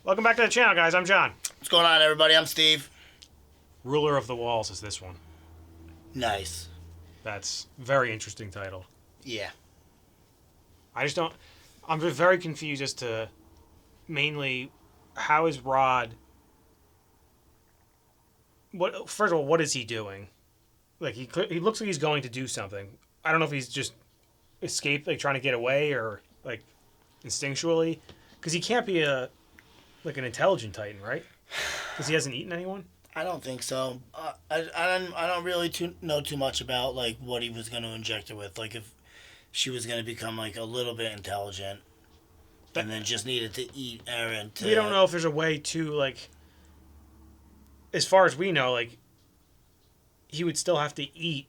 Welcome back to the channel, guys. I'm John. What's going on, everybody? I'm Steve. Ruler of the Walls is this one. Nice. That's a very interesting title. Yeah. I just don't... I'm very confused as to mainly how is Rod... First of all, what is he doing? Like, he looks like he's going to do something. I don't know if he's just escaped, like, trying to get away or, like, instinctually. Because he can't be an intelligent Titan, right? Because he hasn't eaten anyone? I don't think so. I don't really know too much about, like, what he was going to inject her with. Like, if she was going to become, like, a little bit intelligent and then just needed to eat Eren to... We don't know if there's a way to, like... As far as we know, like, he would still have to eat.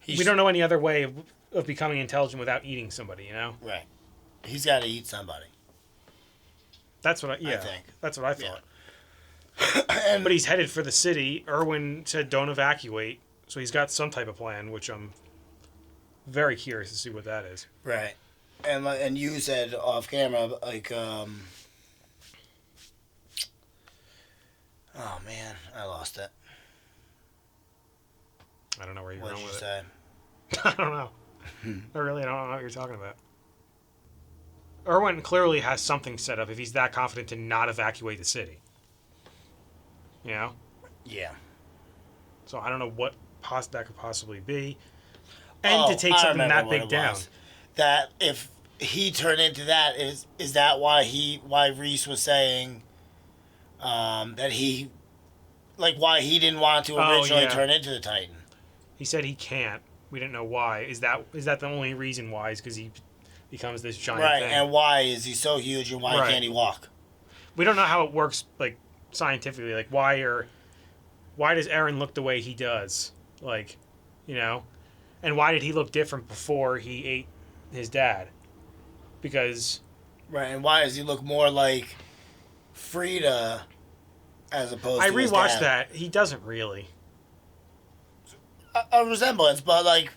We don't know any other way of becoming intelligent without eating somebody, you know? Right. He's got to eat somebody. That's what I think. That's what I thought. Yeah. But he's headed for the city. Erwin said don't evacuate, so he's got some type of plan, which I'm very curious to see what that is. Right. And you said off camera, like, oh, man, I lost it. I don't know where you're going with it. What did you say? I don't know. I don't know what you're talking about. Erwin clearly has something set up if he's that confident to not evacuate the city. You know? Yeah. So I don't know what that could possibly be. And to take something that big down. That if he turned into that, is that why Reese was saying that he... Like, why he didn't want to originally turn into the Titan. He said he can't. We didn't know why. Is that the only reason why? Is because he becomes this giant thing. Right, and why is he so huge and why can't he walk? We don't know how it works, like, scientifically. Like, why does Eren look the way he does? Like, you know? And why did he look different before he ate his dad? Because... Right, and why does he look more like Frida as opposed to his dad? I rewatched that. He doesn't really. A resemblance, but like...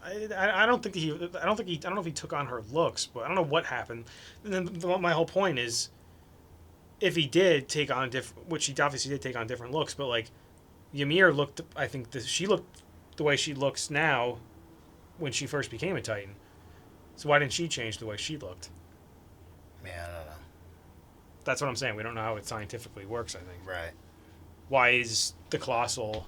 I don't know if he took on her looks, but I don't know what happened. And then my whole point is, if he did take on which he obviously did take on different looks, but like Ymir looked, I think she looked the way she looks now when she first became a Titan. So why didn't she change the way she looked? Man, I don't know. That's what I'm saying. We don't know how it scientifically works, I think. Right. Why is the Colossal...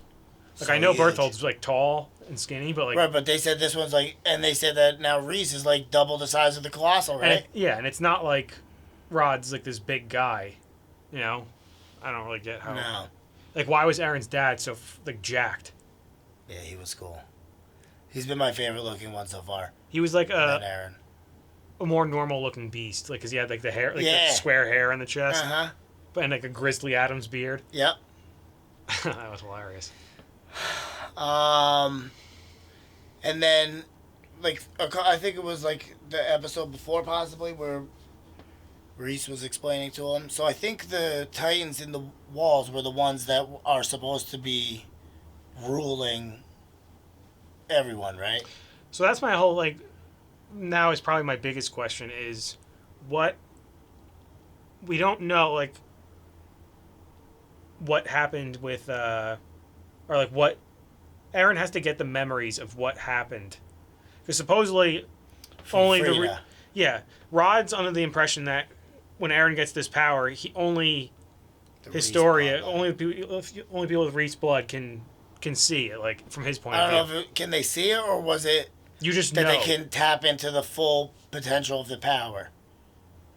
Like, So I know huge. Berthold's, like, tall and skinny, but, like... Right, but they said this one's, like... And they said that now Reese is, like, double the size of the Colossal, right? And it's not like Rod's, like, this big guy, you know? I don't really get how... No. Like, why was Eren's dad so, like, jacked? Yeah, he was cool. He's been my favorite-looking one so far. He was, like, Eren. a more normal-looking beast, like, because he had, like, the hair, like, the square hair on the chest. Uh-huh. And, like, a Grizzly Adams beard. Yep. That was hilarious. And then, like, I think it was, like, the episode before, possibly, where Reese was explaining to him. So I think the Titans in the walls were the ones that are supposed to be ruling everyone, right? So that's my whole, like, now is probably my biggest question is what... We don't know, like, what happened with, or, like, what... Eren has to get the memories of what happened. Because supposedly only Frida. Rod's under the impression that when Eren gets this power, only Historia, only people with Reese blood can see it, like, from his point of view. I don't know can they see it, or was it you just that know they can tap into the full potential of the power?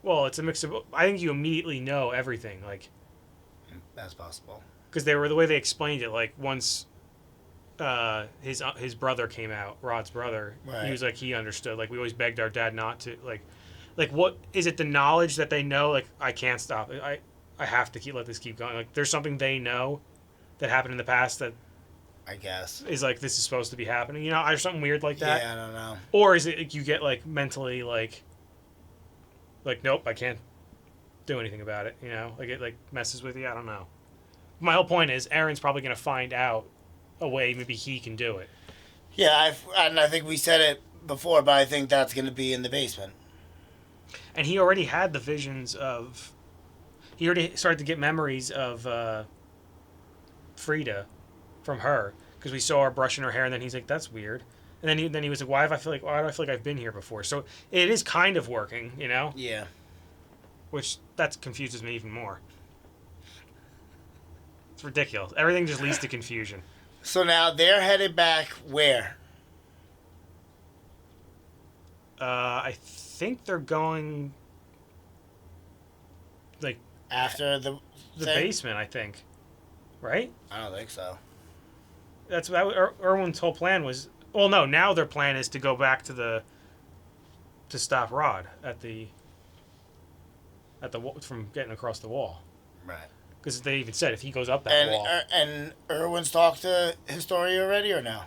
Well, it's a mix of... I think you immediately know everything, like... That's possible. Because the way they explained it, like, once... his brother came out, Rod's brother. Right. He was like, he understood. Like, we always begged our dad not to. Like what is it? The knowledge that they know. Like, I can't stop it. I have to let this keep going. Like, there's something they know that happened in the past that I guess is like this is supposed to be happening. You know, there's something weird like that. Yeah, I don't know. Or is it like, you get like mentally like nope, I can't do anything about it. You know, like it like messes with you. I don't know. My whole point is Eren's probably gonna find out a way maybe he can do it. Yeah, I think we said it before, but I think that's going to be in the basement. and he already had the visions of. He already started to get memories of Frida from her because we saw her brushing her hair, and then he's like, "That's weird." And then he was like, why do I feel like I've been here before? So it is kind of working, you know? Yeah. Which that confuses me even more. It's ridiculous. Everything just leads to confusion. So now they're headed back where? I think they're going like After the thing? basement. I think, right? I don't think so. That's what Erwin's whole plan was. Well, no. Now their plan is to go back to stop Rod at the from getting across the wall. Right. Because they even said if he goes up that wall. And Erwin's talked to Historia already or no?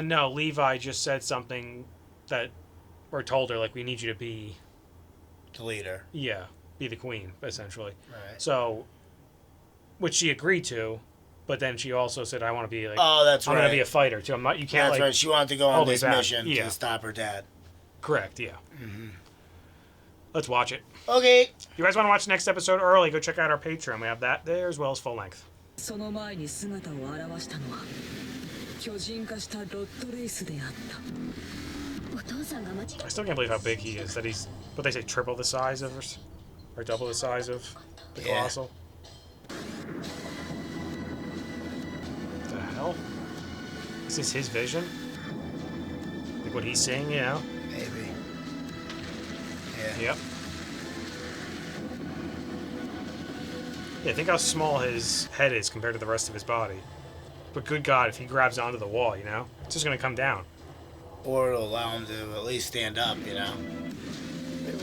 No. Levi just said something that, or told her like, we need you to be The leader. Yeah, be the queen essentially. Right. So, which she agreed to. But then she also said, "I want to be like, oh, that's I'm right. gonna be a fighter too. I'm not. You can't That's like." right. She wanted to go on this back. mission Yeah. to stop her dad. Correct. Yeah. Mm-hmm. Let's watch it. Okay. If you guys want to watch the next episode early, go check out our Patreon. We have that there as well as full length. その前に姿を現したのは巨人化したロッドレイスであった。お父さんが間違 I still can't believe how big he is. That he's what they say, triple the size of us, or double the size of the Yeah. Colossal. What the hell? Is this his vision? Like what he's seeing, you know? Maybe. Yeah. Yep. Yeah, think how small his head is compared to the rest of his body. But good God, if he grabs onto the wall, you know? It's just gonna come down. Or it'll allow him to at least stand up, you know?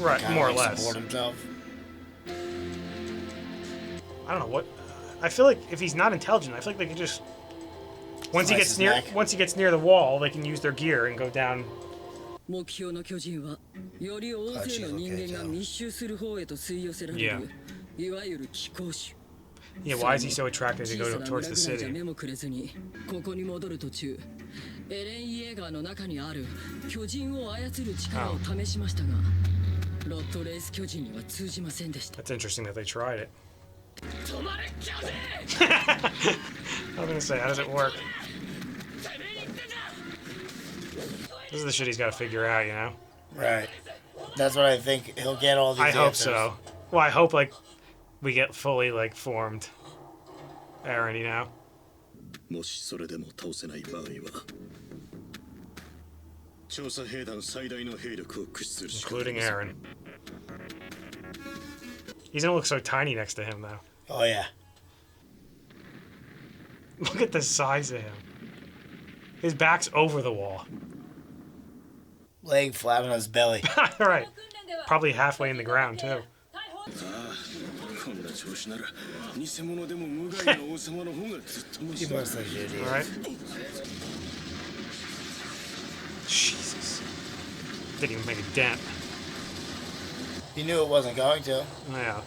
Right, Kinda more or like less. Support himself. I don't know what. I feel like if he's not intelligent, I feel like they could just once he Slice gets his near neck. once he gets near the wall, they can use their gear and go down. 目標の巨人はより大勢の人間が密集する方へと吸い寄せられる、いわゆる気候種。 Yeah, why is he so attracted to 小 go さな towards 村 the ぐらいじゃ city? 目もくれずにここに戻る途中エレン・イエーガーの中にある巨人を操る力を試しましたがロッドレース巨人には通じませんでした。 That's interesting that they tried it. 止まれ巨人 I was gonna say, how does it work? This is the shit he's got to figure out, you know? Right. That's what I think. He'll get all these I hope answers. so. Well, I hope like we get fully like formed Aaron, you know? もしそれでも倒せない場合は調査兵団最大の兵力を駆使するしかあり Including ません Aaron. He's gonna look so tiny next to him, though. Oh, yeah. Look at the size of him. His back's over the wall. Laying flat on his belly. Right. Probably halfway in the ground, too. こんな調子なら偽物でも無害な王様の方がずっとマ He シだ must have shit, All right. Jesus. Didn't even make a dent. He knew it wasn't going to. Yeah.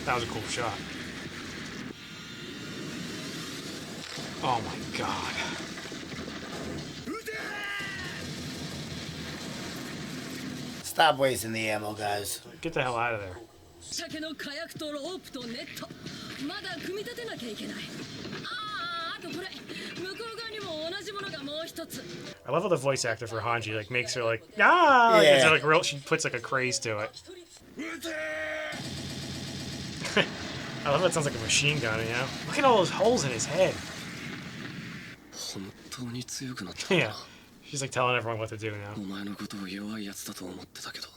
That was a cool shot. Oh my god. Stop wasting the ammo, guys. Get the hell out of there. 鮭の火薬とロープとネットまだ組み立てなきゃいけない。あとこれ向こう側にも同じものがもう一つ。 I love how the voice actor for Hanji like makes her like ah Yeah. it's like real she puts like a craze to it. I love how it sounds like a machine gun, you know? Look at all those holes in his head. 本当に強くなったな Yeah. She's like telling everyone what to do now. お前のことを弱いやつだと思ってたけど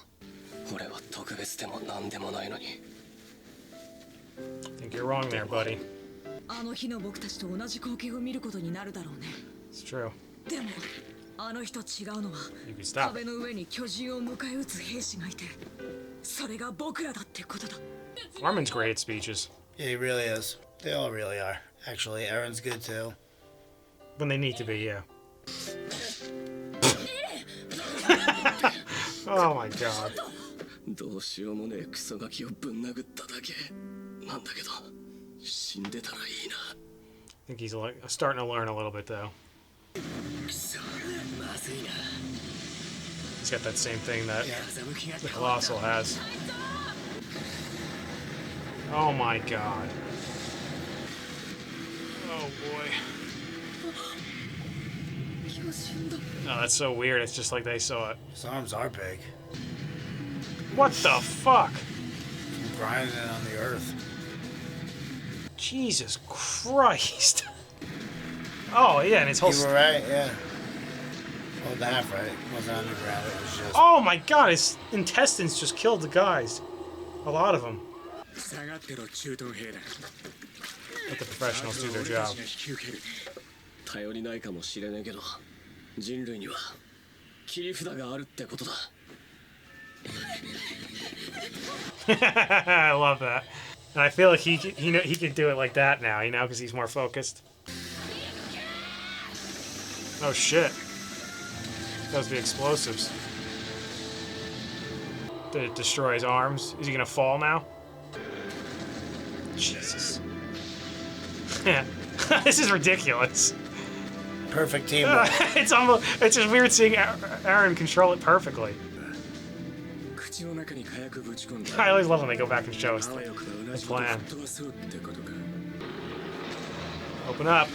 俺は特別でも何でもないのに I think you're wrong there, buddy. あの日の僕たちと同じ光景を見ることになるだろうね。 It's true. でもあの日と違うのは You can stop 壁 it. の上に巨人を迎え撃つ兵士がいてそれが僕らだってことだ。 Armin's great at speeches. Yeah, he really is. They all really are. Actually, Aaron's good too. When they need to be, yeah. Oh my god. どうしようもねえクソガキをぶん殴っただけなんだけど死んでたらいいな I think he's like starting to learn a little bit though. He's got that same thing that Yeah. the Colossal has. Oh my god. Oh boy. No, that's so weird. It's just like they saw it. His arms are big. What the fuck? Grinding it on the earth. Jesus Christ. Oh, yeah, and his whole... You were right, yeah. Well, that right. It wasn't underground, it was just... Oh my god, his intestines just killed the guys. A lot of them. Let the professionals do their job. 頼りないかもしれねえけど、人類には切り札があるってことだ。I love that. And I feel like he can do it like that now, you know, because he's more focused. Oh shit. Those are the explosives. Did it destroy his arms? Is he gonna fall now? Jesus. This is ridiculous. Perfect teamwork. It's just weird seeing Aaron control it perfectly. I always love when they go back and show us the plan. Open up.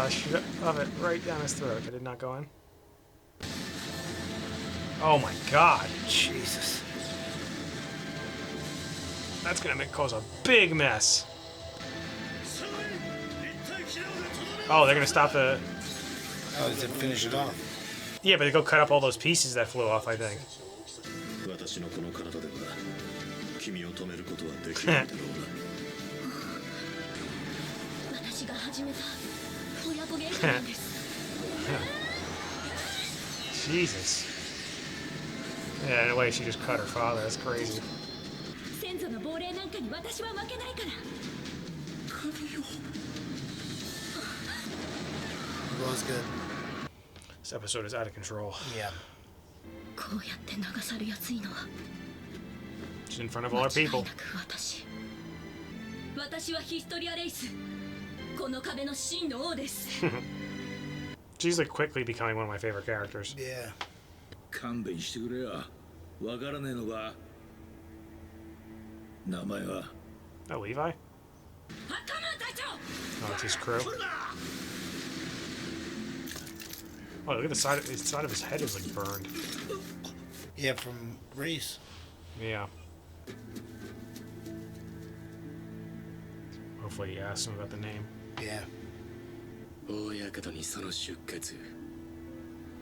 Shove it right down his throat. I did not go in. Oh my god. Jesus. That's gonna cause a big mess. Oh, they're gonna stop the... Oh, they didn't finish it off. Yeah, but they go cut up all those pieces that flew off, I think. 私のこの体では君を止めることはできないだろうな。私が始めた親子ゲームなんです。Jesus. Yeah, in a way she just cut her father. That's crazy. 先祖の亡霊なんかに私は負けないから。It was good. This episode is out of control. Yeah. こうやって流されやすいのは She's in front of all our people. 私はヒストリアレイス。この壁の真の王です。She's like quickly becoming one of my favorite characters. Yeah. 勘弁してくれよ。わからねえのか。名前は。Oh, Levi? Oh, it's his crew. Oh, look at the side of his head is like burned. Yeah, from Reese. Yeah. Hopefully he asks him about the name. Yeah. 大館にその出血。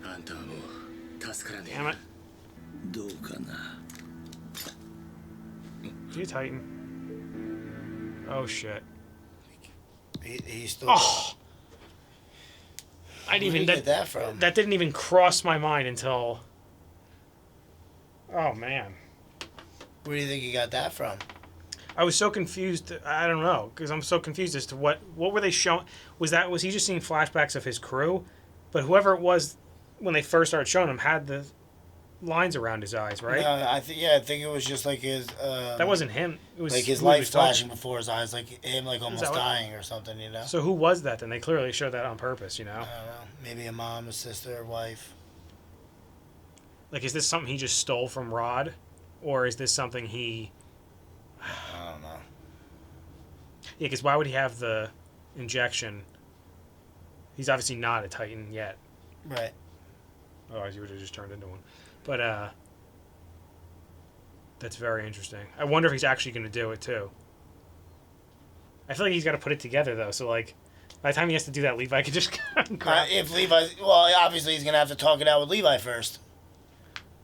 あんたはもう助からねえ。 Damn it. どうかな。You Titan. Oh shit. He's still... Oh! I didn't Where even... did you get that from? That didn't even cross my mind until... Oh, man. Where do you think you got that from? I was so confused. I don't know, because I'm so confused as to what were they showing. Was he just seeing flashbacks of his crew? But whoever it was, when they first started showing him, had the lines around his eyes, right? No, I think it was just like his... that wasn't him. It was like his who he light was talking- flashing before his eyes, like him like almost that what- dying or something, you know? So who was that then? They clearly showed that on purpose, you know? I don't know. Maybe a mom, a sister, a wife. Like, is this something he just stole from Rod? Or is this something he... I don't know. Yeah, because why would he have the injection? He's obviously not a Titan yet. Right. Otherwise, he would have just turned into one. But, that's very interesting. I wonder if he's actually going to do it, too. I feel like he's got to put it together, though. So, like, by the time he has to do that, Levi could just grab... If Levi... Well, obviously he's going to have to talk it out with Levi first.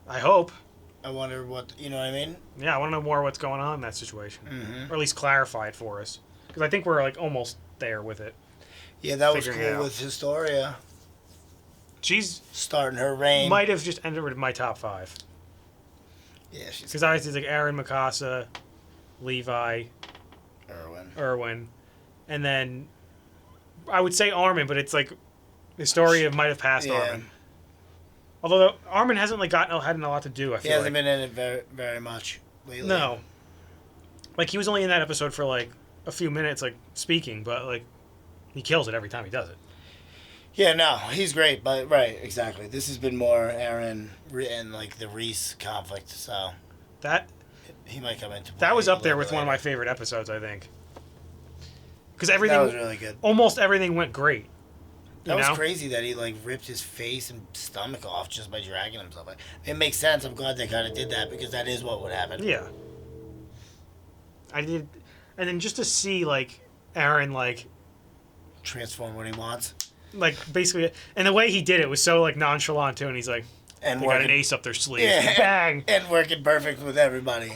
I hope. I wonder what... You know what I mean? Yeah, I want to know more what's going on in that situation. Mm-hmm. Or at least clarify it for us. Because I think we're, like, almost there with it. Yeah, that was Figuring it cool out. with Historia. She's... Starting her reign. Might have just entered my top 5. Yeah, she's... Because I was like Aaron, Mikasa, Levi, Irwin. and then I would say Armin, but it's like Historia might have passed Yeah. Armin. Although Armin hasn't like had a lot to do. I He feel hasn't like. been in it very, very much lately. No. Like he was only in that episode for like a few minutes like speaking, but like he kills it every time he does it. Yeah, no, he's great, but right, exactly. This has been more Aaron and like the Reese conflict, so That he might come into play that was a up there little with bit one of my later. favorite episodes, I think. Because That everything, was really good. almost everything went great. That was know? crazy that he like ripped his face and stomach off just by dragging himself. It makes sense. I'm glad they kind of did that because that is what would happen. Yeah. I did, and then just to see like Aaron Transform what he wants like basically, and the way he did it was so like nonchalant too, and he's like, and they got an ace up their sleeve, Yeah, bang. and working perfect with everybody.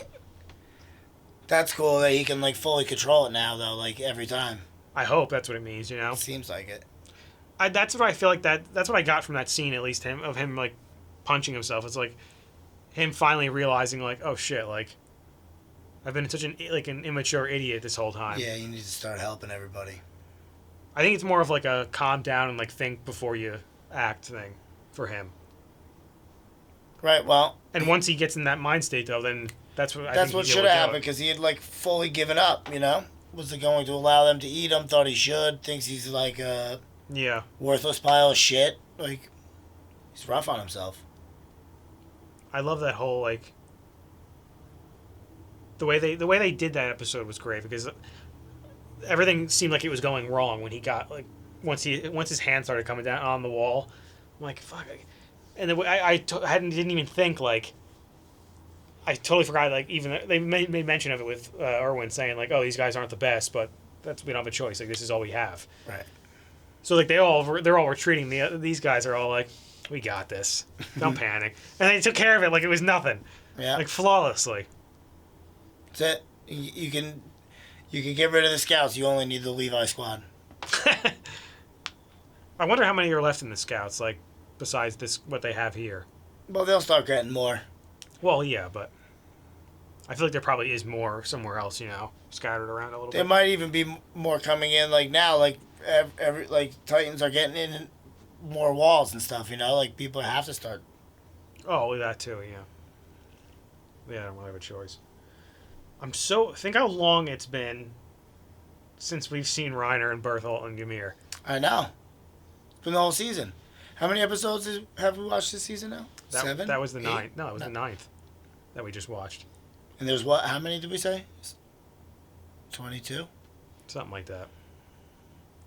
That's cool that he can like fully control it now though. Like every time, I hope that's what it means, you know. seems like it. That's what I feel like that's what I got from that scene, at least him like punching himself. It's like him finally realizing like, oh shit, like I've been such an immature idiot this whole time. Yeah, you need to start helping everybody. I think it's more of like a calm down and like think before you act thing for him. Right. Well, And once he gets in that mind state though, then that's what should have happened because he had like fully given up. You know, was it going to allow them to eat him? Thought he should. Thinks he's like a Yeah. worthless pile of shit. Like he's rough on himself. I love that whole like the way they did that episode was great because everything seemed like it was going wrong when he got like once his hand started coming down on the wall. I'm like fuck, and then didn't even think like I totally forgot like even they made mention of it with Erwin saying like, oh, these guys aren't the best, but we don't have a choice, like this is all we have. Right. So like they're all retreating. These guys are all like, we got this, don't panic, and they took care of it like it was nothing. Yeah. Like flawlessly. That's it. You can get rid of the scouts. You only need the Levi squad. I wonder how many are left in the scouts, like besides this what they have here. Well, they'll start getting more. Well, yeah, but I feel like there probably is more somewhere else, you know, scattered around a little There bit. might even be more coming in. Like now, like every like Titans are getting in more walls and stuff. You know, like people have to start. Oh, that too, yeah. Yeah, I don't really have a choice. Think how long it's been since we've seen Reiner and Berthold and Ymir. I know. It's been the whole season. How many episodes have we watched this season now? 7? That was the 8? ninth. No, it was the 9th that we just watched. And there's what? How many did we say? 22? Something like that.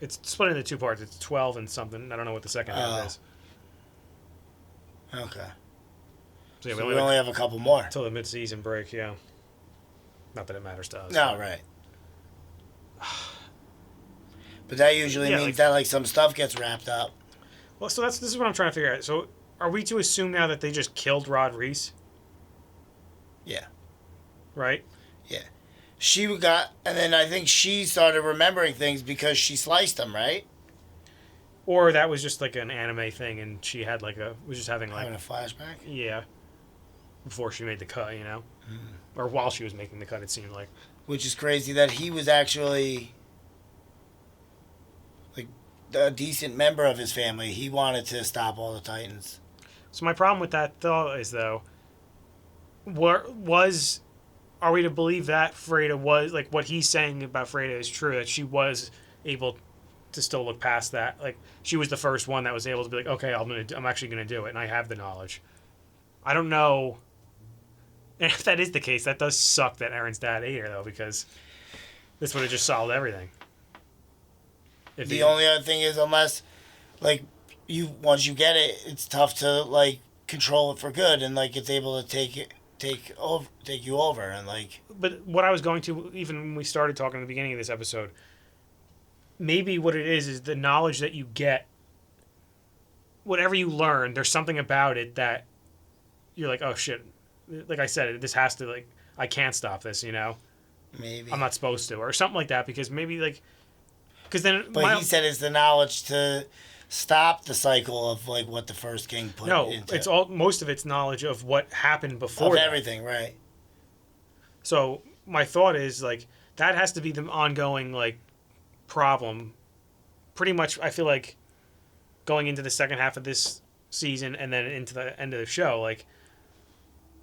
It's split into 2 parts. It's 12 and something. I don't know what the second half is. Okay. So, yeah, So we only have a couple more. until the mid-season break, yeah. Not that it matters to us. No, right. But that usually Yeah, means like- that like some stuff gets wrapped up. Well, so this is what I'm trying to figure out. So, are we to assume now that they just killed Rod Reese? Yeah. Right? Yeah. She got, and then I think she started remembering things because she sliced them, right? Or that was just like an anime thing, and she had was just having Having a flashback. yeah, before she made the cut, you know, Mm. or while she was making the cut, it seemed like. Which is crazy that he was actually like a decent member of his family. He wanted to stop all the Titans. So my problem with that though is are we to believe that Freda was like what he's saying about Freda is true, that she was able to still look past that, like she was the first one that was able to be like, okay, I'm actually gonna do it, and I have the knowledge. I don't know. And if that is the case, that does suck that Aaron's dad ate her though, because this would have just solved everything. The only other thing is, unless like once you get it, it's tough to like control it for good, and like it's able to take you over, and like. But what I was going to, even when we started talking at the beginning of this episode, maybe what it is the knowledge that you get, whatever you learn, there's something about it that you're like, oh shit, like I said, this has to, like, I can't stop this, you know? Maybe. I'm not supposed to, or something like that, because maybe, like, because then... But he said it's the knowledge to stop the cycle of, like, what the first king put into. It's most of it's knowledge of what happened before of that. everything, right. So my thought is, like, that has to be the ongoing, like, problem. Pretty much, I feel like, going into the second half of this season and then into the end of the show, like,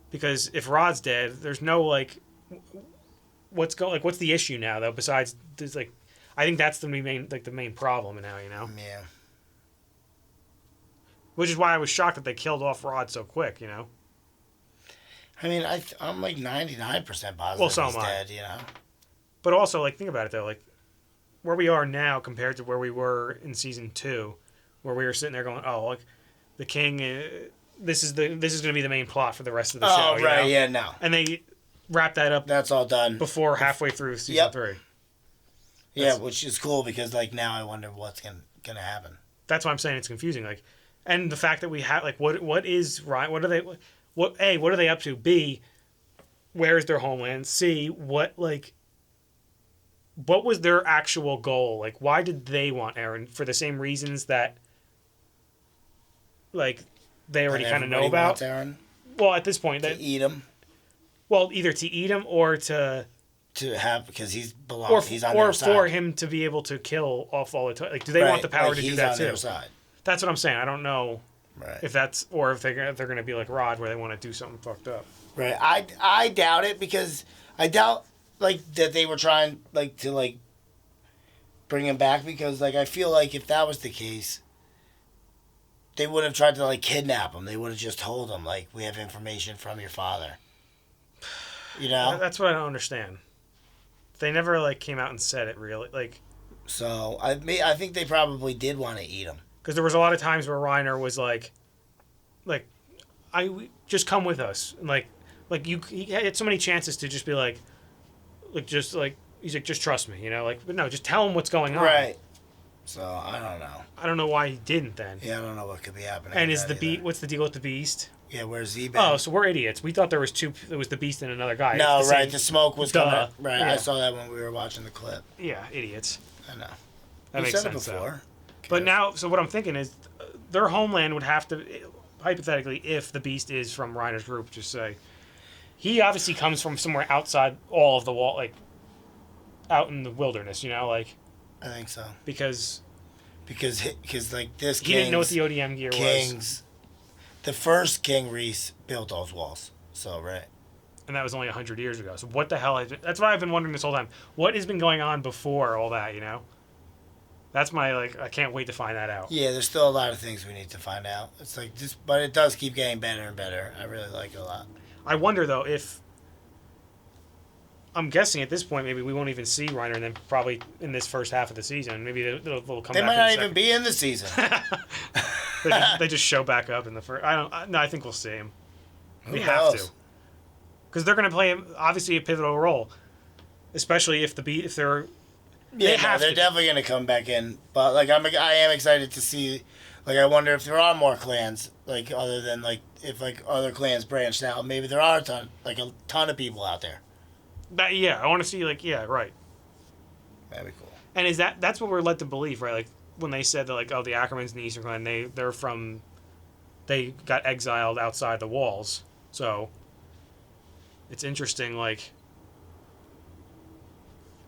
because if Rod's dead, there's no, like, what's the issue now though? Besides, there's like, I think that's the main problem now. Yeah. Which is why I was shocked that they killed off Rod so quick. I mean, I'm like 99% positive Well, so he's am I. dead. But also, like, think about it though, like where we are now compared to where we were in season 2, where we were sitting there going, "Oh, like the king, this is going to be the main plot for the rest of the show." Oh, right, yeah, no. And they wrapped that up. That's all done before halfway through season 3. Yeah, which is cool because like now I wonder what's gonna happen. That's why I'm saying it's confusing. Like, and the fact that we have like what is right? What are they? What are they up to? B, where is their homeland? C, what was their actual goal? Like, why did they want Eren? For the same reasons that, like, they already kind of know about. Eren well, at this point, to eat him. Well, either to eat him or to have because he's on their side. For him to be able to kill off all the time. Like, do they want the power to do that too? Their side. That's what I'm saying. I don't know right. if that's or if they're going to be like Rod, where they want to do something fucked up. Right. I doubt it because I doubt like that they were trying like to like bring him back because like I feel like if that was the case, they would have tried to like kidnap him. They would have just told him like we have information from your father. That's what I don't understand. They never like came out and said it really like. So I think they probably did want to eat him. Because there was a lot of times where Reiner was like, just come with us, and he had so many chances to just be he's like just trust me, but no, just tell him what's going on. Right. So I don't know. I don't know why he didn't then. Yeah, I don't know what could be happening. And what's the deal with the Beast? Yeah, where's he been? Oh, so we're idiots. We thought there was the Beast and another guy. No, right. The smoke was coming. Right, yeah. I saw that when we were watching the clip. Yeah, idiots. I know. That makes sense. Said it before. But now, so what I'm thinking is, their homeland would have to, hypothetically, if the Beast is from Reiner's group, just say, he obviously comes from somewhere outside all of the wall, like, out in the wilderness, I think so. Because like this he didn't know what the ODM gear was. The first King Reese built those walls. So, right. And that was only 100 years ago. So what the hell that's what I've been wondering this whole time. What has been going on before all that, That's my, I can't wait to find that out. Yeah, there's still a lot of things we need to find out. It's like but it does keep getting better and better. I really like it a lot. I wonder, though, if, I'm guessing at this point, maybe we won't even see Reiner, and then probably in this first half of the season, maybe they'll come back. They might not even be in the season. they just show back up in the first. I think we'll see him. We Who have knows? to, because they're going to play obviously a pivotal role, especially if they're. Yeah, they're definitely going to come back in. But I am excited to see. I wonder if there are more clans, other than if other clans branched out. Maybe there are a ton of people out there. I want to see right. That'd be cool. And that's what we're led to believe, right? Like when they said that the Ackermans in the Eastern Clan, they got exiled outside the walls. So it's interesting,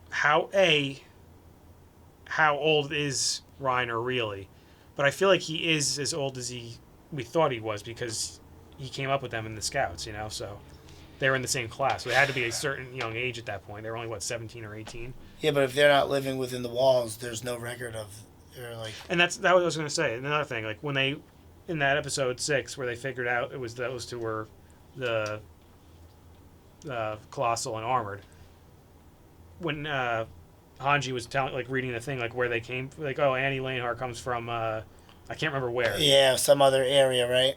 how old is Reiner really? But I feel like he is as old as we thought he was because he came up with them in the Scouts, so they were in the same class. So it had to be a certain young age at that point. They were only 17 or 18. Yeah, but if they're not living within the walls, there's no record of And that's what I was going to say. Another thing, when they in that episode 6 where they figured out it was those two were the Colossal and Armored. When Hanji was reading the thing where they came, Annie Lanehart comes from I can't remember where. Yeah, some other area, right?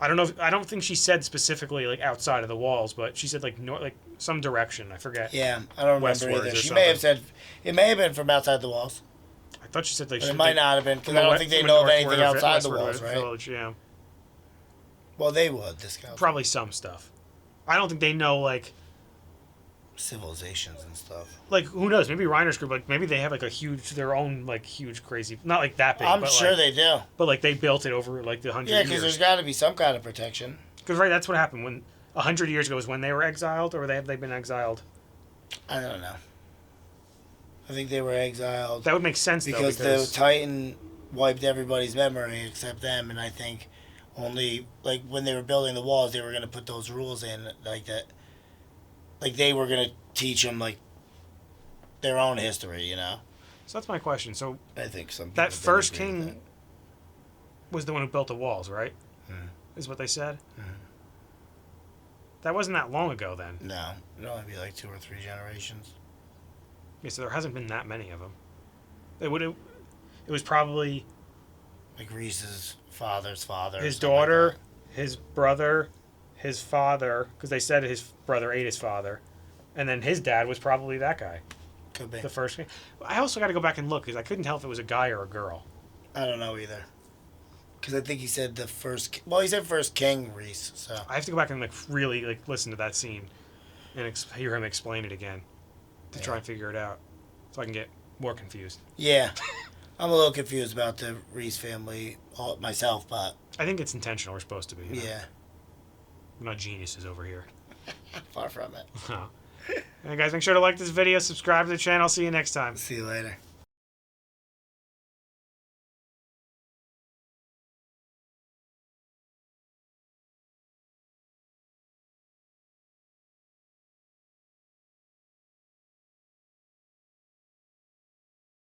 I don't know. I don't think she said specifically outside of the walls, but she said some direction. I forget. Yeah, I don't remember either. She may have said it may have been from outside the walls. I thought she said it might not have been because I don't think they know of anything outside the walls, right? Village, yeah. Well, they would. This guy probably some stuff. I don't think they know civilizations and stuff. Who knows? Maybe Reiner's group, maybe they have their own huge crazy, not that big. I'm sure they do. But they built it over the 100 years. Yeah, because there's got to be some kind of protection. Because that's what happened when 100 years ago was when they were exiled, or have they been exiled? I don't know. I think they were exiled. That would make sense because the Titan wiped everybody's memory except them, and I think only when they were building the walls, they were going to put those rules in that. like they were gonna teach them like their own history, you know. So that's my question. So I think some people that didn't first agree with king was the one who built the walls, right? Mhm. Is what they said. Mhm. That wasn't that long ago then. it. No, it'd only be like 2 or 3 generations. Yeah, so there hasn't been that many of them. It would. It was probably Like Reese's father's father. or his something like daughter, that. his brother, his father, because they said his brother ate his father, and then his dad was probably that guy, Could be. the first king. I also got to go back and look because I couldn't tell if it was a guy or a girl. I don't know either. Because I think he said the first. Well, he said first king Reese. So I have to go back and like really like listen to that scene and hear him explain it again to try Yeah. and figure it out, so I can get more confused. yeah, I'm a little confused about the Reese family myself, but I think it's intentional. We're supposed to be. You know? yeah, We're not geniuses over here. far from it. Hey guys, make sure to like this video, subscribe to the channel. See you next time. See you later.